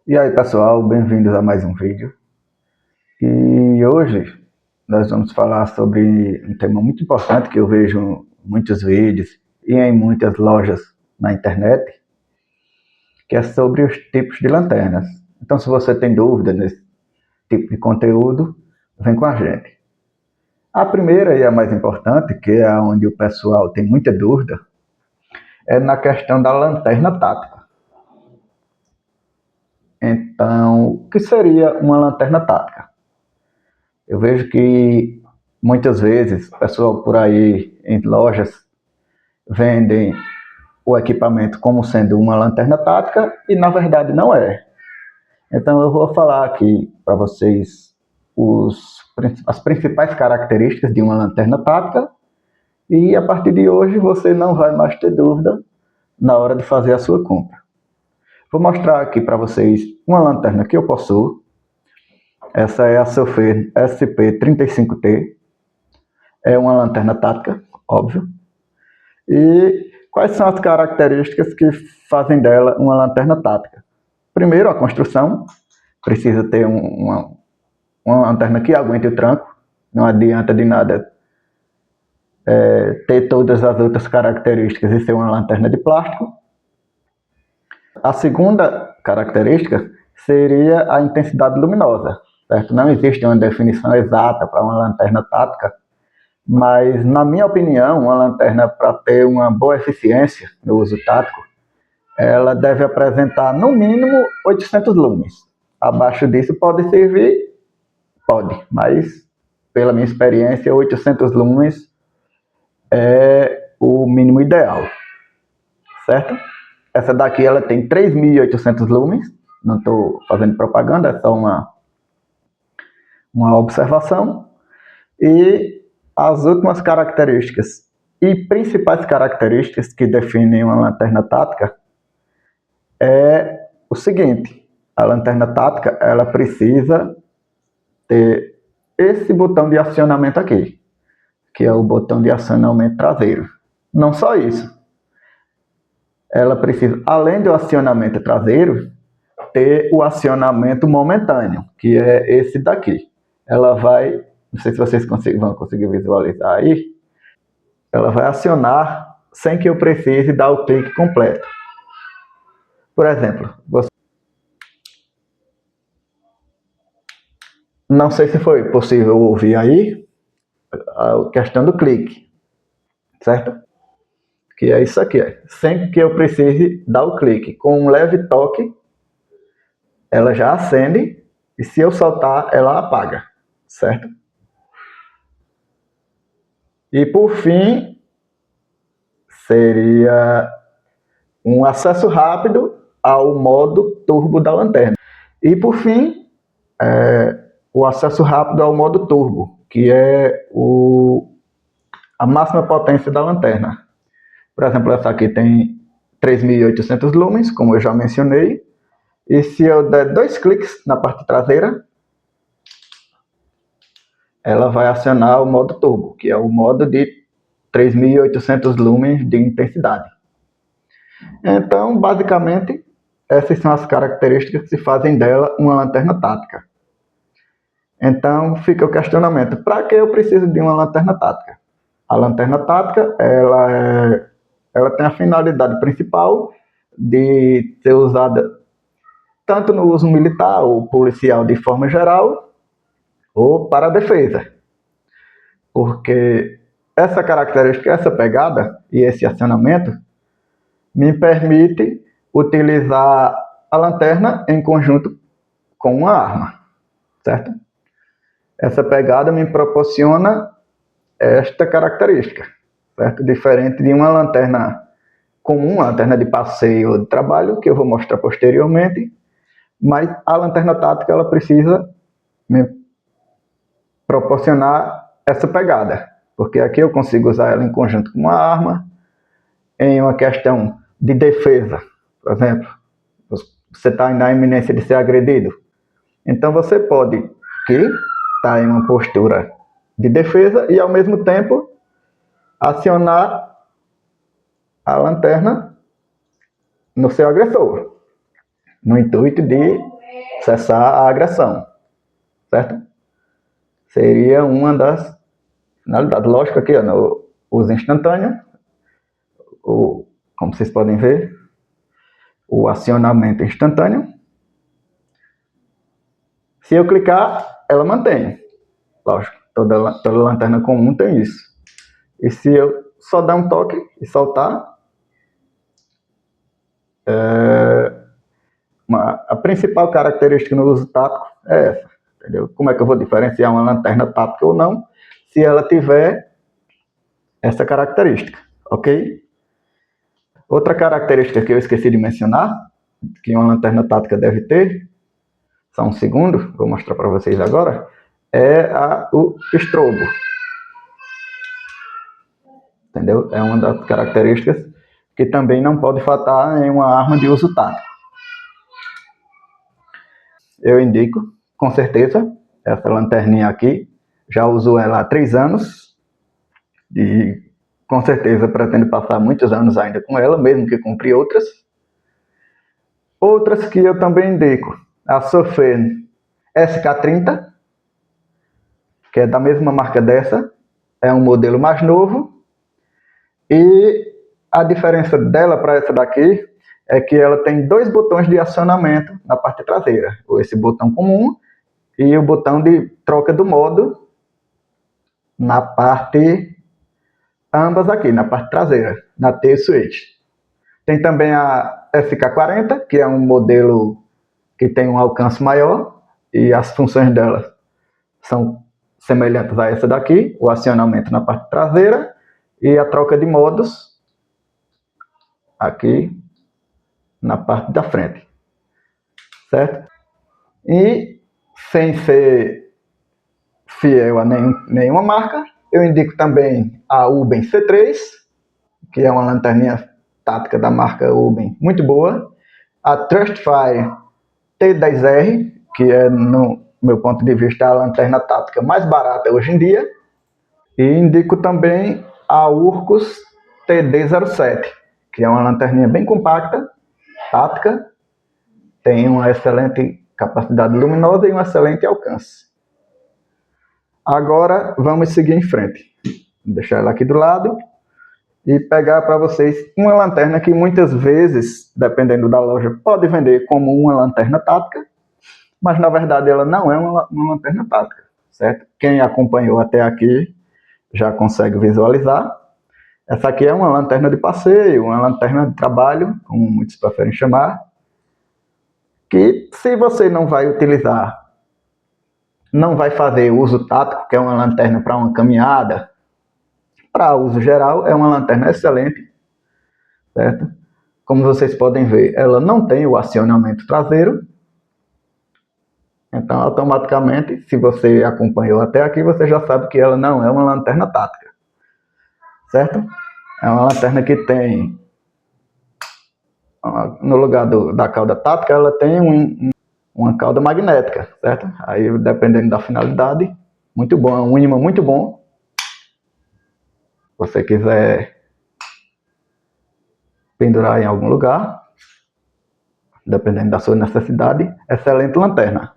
E aí pessoal, bem-vindos a mais um vídeo. E hoje nós vamos falar sobre um tema muito importante que eu vejo em muitos vídeos e em muitas lojas na internet, que é sobre os tipos de lanternas. Então, se você tem dúvida nesse tipo de conteúdo, vem com a gente. A primeira e a mais importante, que é onde o pessoal tem muita dúvida, é na questão da lanterna tática. Então, o que seria uma lanterna tática? Eu vejo que muitas vezes o pessoal por aí em lojas vendem o equipamento como sendo uma lanterna tática e na verdade não é. Então eu vou falar aqui para vocês as principais características de uma lanterna tática e a partir de hoje você não vai mais ter dúvida na hora de fazer a sua compra. Vou mostrar aqui para vocês uma lanterna que eu possuo. Essa é a Soffer SP35T. É uma lanterna tática, óbvio. E quais são as características que fazem dela uma lanterna tática? Primeiro, a construção. Precisa ter uma lanterna que aguente o tranco. Não adianta de nada ter todas as outras características e ser uma lanterna de plástico. A segunda característica seria a intensidade luminosa. Certo? Não existe uma definição exata para uma lanterna tática, mas, na minha opinião, uma lanterna, para ter uma boa eficiência no uso tático, ela deve apresentar, no mínimo, 800 lumens. Abaixo disso pode servir? Pode, mas, pela minha experiência, 800 lumens é o mínimo ideal, certo? Essa daqui ela tem 3.800 lumens, não estou fazendo propaganda, é só uma observação. E as últimas características e principais características que definem uma lanterna tática é o seguinte: a lanterna tática ela precisa ter esse botão de acionamento aqui, que é o botão de acionamento traseiro. Não só isso, ela precisa, além do acionamento traseiro, ter o acionamento momentâneo, que é esse daqui. Ela vai, não sei se vocês vão conseguir visualizar aí, ela vai acionar sem que eu precise dar o clique completo. Por exemplo, não sei se foi possível ouvir aí a questão do clique, certo? Que é isso aqui, sem que eu precise dar o clique. Com um leve toque, ela já acende e se eu soltar, ela apaga, certo? E por fim, seria um acesso rápido ao modo turbo da lanterna. E por fim, o acesso rápido ao modo turbo, que é a máxima potência da lanterna. Por exemplo, essa aqui tem 3.800 lumens, como eu já mencionei. E se eu der 2 cliques na parte traseira, ela vai acionar o modo turbo, que é o modo de 3.800 lumens de intensidade. Então, basicamente, essas são as características que fazem dela uma lanterna tática. Então, fica o questionamento: para que eu preciso de uma lanterna tática? A lanterna tática, ela tem a finalidade principal de ser usada tanto no uso militar ou policial de forma geral, ou para a defesa. Porque essa característica, essa pegada e esse acionamento me permite utilizar a lanterna em conjunto com uma arma, certo? Essa pegada me proporciona esta característica, certo? Diferente de uma lanterna comum, uma lanterna de passeio ou de trabalho, que eu vou mostrar posteriormente, mas a lanterna tática ela precisa me proporcionar essa pegada, porque aqui eu consigo usar ela em conjunto com uma arma, em uma questão de defesa, por exemplo, você está na iminência de ser agredido, então você pode aqui estar em uma postura de defesa e ao mesmo tempo acionar a lanterna no seu agressor. no intuito de cessar a agressão, certo? Seria uma das finalidades. Lógico aqui, no uso instantâneo, como vocês podem ver, o acionamento instantâneo. Se eu clicar, ela mantém. Lógico, toda lanterna comum tem isso. E se eu só dar um toque e soltar, a principal característica no uso tático é essa. Entendeu? Como é que eu vou diferenciar uma lanterna tática ou não, se ela tiver essa característica, ok? Outra característica que eu esqueci de mencionar, que uma lanterna tática deve ter, só um segundo, vou mostrar para vocês agora, é o estrobo. Entendeu? É uma das características que também não pode faltar em uma arma de uso tático. Eu indico, com certeza, essa lanterninha aqui. Já uso ela há 3 anos e com certeza pretendo passar muitos anos ainda com ela, mesmo que compre outras. Outras que eu também indico, a Surfer SK30, que é da mesma marca dessa, é um modelo mais novo. E a diferença dela para essa daqui é que ela tem 2 botões de acionamento na parte traseira. Esse botão comum e o botão de troca do modo na parte, ambas aqui, na parte traseira, na tail switch. Tem também a SK40, que é um modelo que tem um alcance maior e as funções dela são semelhantes a essa daqui, o acionamento na parte traseira e a troca de modos aqui na parte da frente, certo? E sem ser fiel a nenhuma marca, eu indico também a Uben C3, que é uma lanterninha tática da marca Uben, muito boa. A Trustfire T10R, que é, no meu ponto de vista, a lanterna tática mais barata hoje em dia. E indico também a Urcos TD07, que é uma lanterninha bem compacta, tática, tem uma excelente capacidade luminosa e um excelente alcance. Agora vamos seguir em frente. Vou deixar ela aqui do lado e pegar para vocês uma lanterna que muitas vezes, dependendo da loja, pode vender como uma lanterna tática, mas na verdade ela não é uma lanterna tática, certo? Quem acompanhou até aqui já consegue visualizar. Essa aqui é uma lanterna de passeio, uma lanterna de trabalho, como muitos preferem chamar, que se você não vai utilizar, não vai fazer uso tático, que é uma lanterna para uma caminhada, para uso geral, é uma lanterna excelente, certo? Como vocês podem ver, ela não tem o acionamento traseiro, então automaticamente, se você acompanhou até aqui, você já sabe que ela não é uma lanterna tática, certo? É uma lanterna que tem, no lugar da cauda tática, ela tem uma cauda magnética, certo? Aí, dependendo da finalidade, muito bom, é um ímã muito bom. Se você quiser pendurar em algum lugar, dependendo da sua necessidade, excelente lanterna.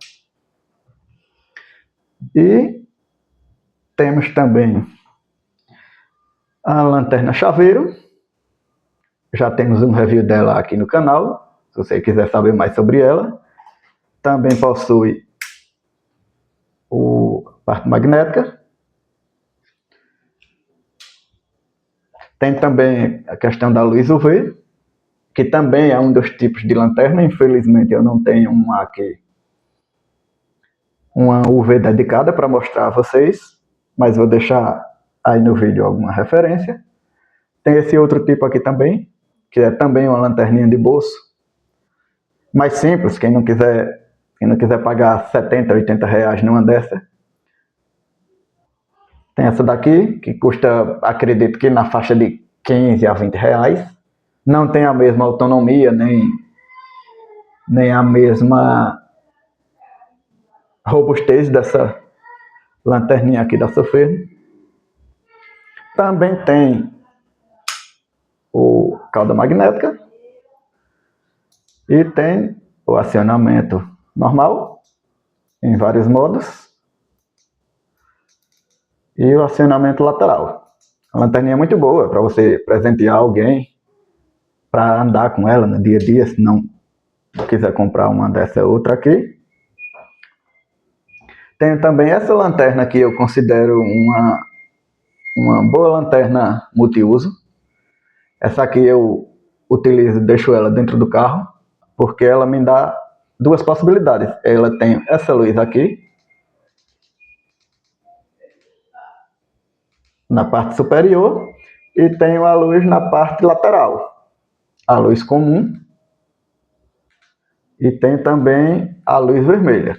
E temos também a lanterna chaveiro. Já temos um review dela aqui no canal, se você quiser saber mais sobre ela. Também possui a parte magnética. Tem também a questão da luz UV, que também é um dos tipos de lanterna. Infelizmente eu não tenho uma UV dedicada para mostrar a vocês, mas vou deixar aí no vídeo alguma referência. Tem esse outro tipo aqui também, que é também uma lanterninha de bolso, mais simples, quem não quiser pagar 70, 80 reais numa dessa. Tem essa daqui, que custa, acredito que na faixa de 15 a 20 reais. Não tem a mesma autonomia, nem a mesma robustez dessa lanterninha aqui da Surfer. Também tem o cauda magnética e tem o acionamento normal, em vários modos, e o acionamento lateral. A lanterninha é muito boa para você presentear alguém, para andar com ela no dia a dia, se não quiser comprar uma dessa outra aqui. Tenho também essa lanterna que eu considero uma boa lanterna multiuso. Essa aqui eu utilizo, deixo ela dentro do carro, porque ela me dá duas possibilidades. Ela tem essa luz aqui, na parte superior, e tenho a luz na parte lateral, a luz comum, e tem também a luz vermelha.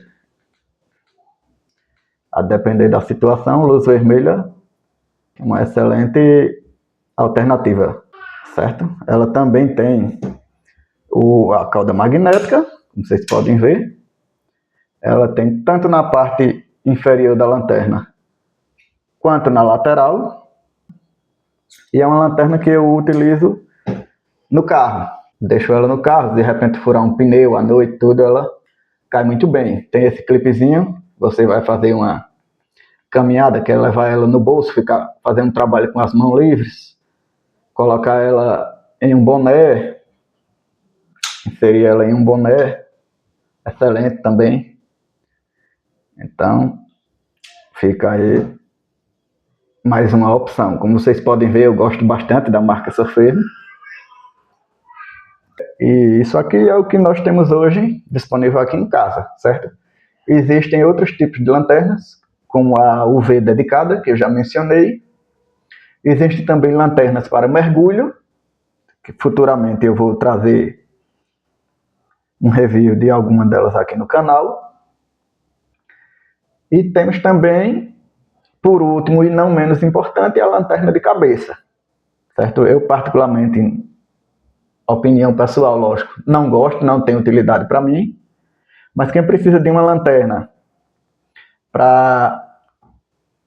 A depender da situação, luz vermelha é uma excelente alternativa, certo? Ela também tem a cauda magnética, como vocês podem ver. Ela tem tanto na parte inferior da lanterna quanto na lateral. E é uma lanterna que eu utilizo no carro. Deixo ela no carro, de repente furar um pneu à noite, tudo, ela cai muito bem. Tem esse clipezinho, você vai fazer uma caminhada, quer levar ela no bolso, ficar fazendo um trabalho com as mãos livres, colocar ela em um boné, inserir ela em um boné, excelente também. Então, fica aí mais uma opção. Como vocês podem ver, eu gosto bastante da marca Surface. E isso aqui é o que nós temos hoje disponível aqui em casa, certo? Existem outros tipos de lanternas, como a UV dedicada, que eu já mencionei. Existem também lanternas para mergulho, que futuramente eu vou trazer um review de alguma delas aqui no canal. E temos também, por último e não menos importante, a lanterna de cabeça, certo? Eu particularmente, opinião pessoal, lógico, não gosto, não tem utilidade para mim, mas quem precisa de uma lanterna para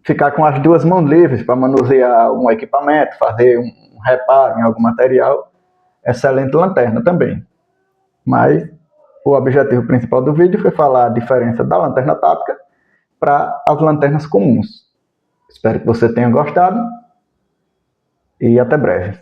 ficar com as duas mãos livres para manusear algum equipamento, fazer um reparo em algum material, excelente lanterna também. Mas o objetivo principal do vídeo foi falar a diferença da lanterna tática para as lanternas comuns. Espero que você tenha gostado e até breve.